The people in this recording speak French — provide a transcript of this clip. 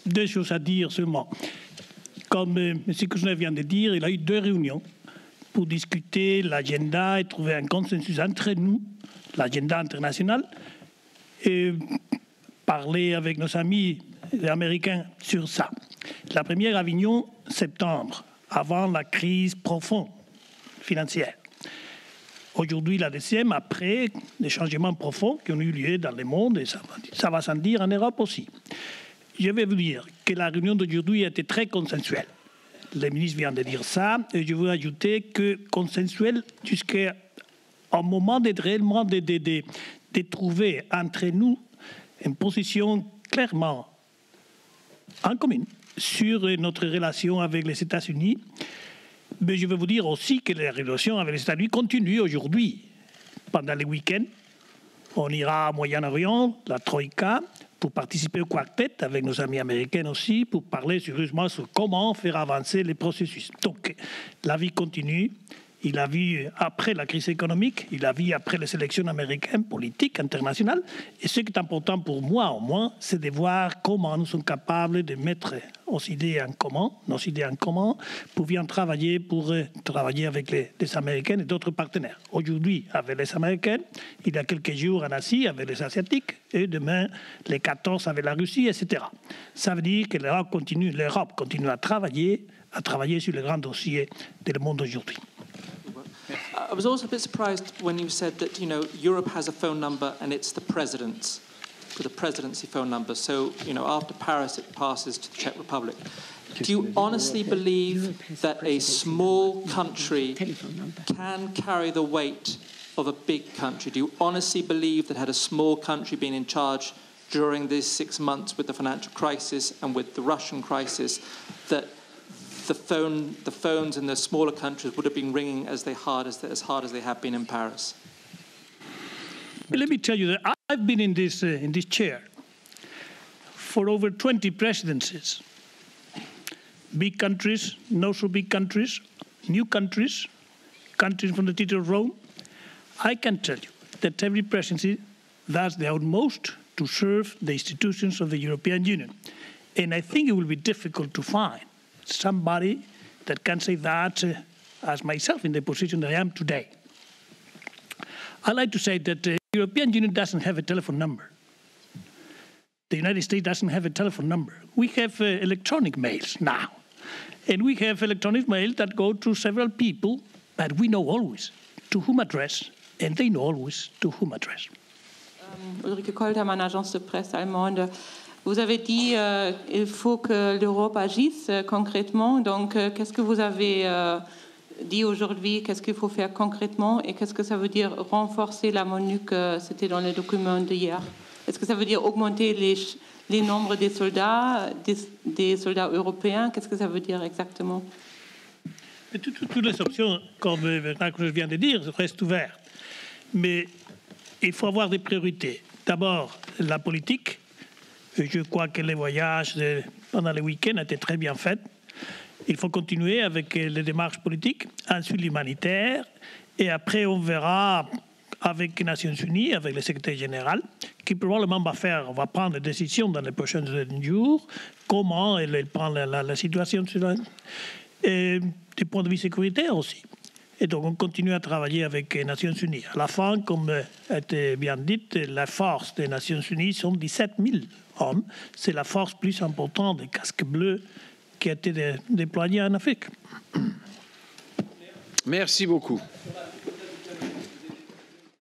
Deux choses à dire seulement. Comme M. Kouchner vient de dire, il a eu 2 réunions pour discuter l'agenda et trouver un consensus entre nous, l'agenda international, et parler avec nos amis américains sur ça. La première à Avignon, septembre, avant la crise profonde financière. Aujourd'hui, la deuxième, après les changements profonds qui ont eu lieu dans le monde, et ça va sans dire en Europe aussi. Je vais vous dire que la réunion d'aujourd'hui a été très consensuelle. Le ministre vient de dire ça, et je veux ajouter que consensuel jusqu'à un moment d'être réellement de trouver entre nous une position clairement en commune sur notre relation avec les États-Unis. Mais je veux vous dire aussi que les relations avec les États-Unis continuent aujourd'hui. Pendant les week-ends, on ira au Moyen-Orient, la Troïka, pour participer au quartet avec nos amis américains aussi, pour parler sérieusement sur comment faire avancer les processus. Donc, la vie continue. Il a vu après la crise économique, il a vu après les élections américaines, politiques, internationales. Et ce qui est important pour moi, au moins, c'est de voir comment nous sommes capables de mettre nos idées en commun, pour bien travailler, avec les Américains et d'autres partenaires. Aujourd'hui, avec les Américains, il y a quelques jours en Asie avec les Asiatiques, et demain, les 14 avec la Russie, etc. Ça veut dire que l'Europe continue à travailler sur les grands dossiers du monde aujourd'hui. I was also a bit surprised when you said that, Europe has a phone number and it's the president's, the presidency phone number. So, after Paris, it passes to the Czech Republic. Do you honestly believe that a small country can carry the weight of a big country? Do you honestly believe that had a small country been in charge during these 6 months with the financial crisis and with the Russian crisis, that the phones in the smaller countries would have been ringing as hard as they have been in Paris? Let me tell you that I've been in this chair for over 20 presidencies. Big countries, not so big countries, new countries, countries from the theater of Rome. I can tell you that every presidency does the utmost to serve the institutions of the European Union. And I think it will be difficult to find somebody that can say that as myself in the position that I am today. I like to say that the European Union doesn't have a telephone number. The United States doesn't have a telephone number. We have electronic mails now. And we have electronic mail that go to several people, but we know always to whom address, and they know always to whom address. Ulrike Koltermann, agence de presse allemande. Vous avez dit qu'il faut que l'Europe agisse concrètement. Donc, qu'est-ce que vous avez dit aujourd'hui? Qu'est-ce qu'il faut faire concrètement? Et qu'est-ce que ça veut dire renforcer la MONUC? C'était dans les documents d'hier. Est-ce que ça veut dire augmenter les nombres des soldats européens? Qu'est-ce que ça veut dire exactement? Toutes les options, comme je viens de dire, restent ouvertes. Mais il faut avoir des priorités. D'abord, la politique. Je crois que les voyages pendant les week-ends étaient très bien faits. Il faut continuer avec les démarches politiques, ensuite l'humanitaire, et après on verra avec les Nations Unies, avec le secrétaire général, qui probablement va prendre des décisions dans les prochains jours, comment elle prend la situation et du point de vue sécuritaire aussi. Et donc on continue à travailler avec les Nations Unies. À la fin, comme a été bien dit, la force des Nations Unies sont 17 000 hommes. C'est la force plus importante des casques bleus qui a été déployée en Afrique. Merci beaucoup.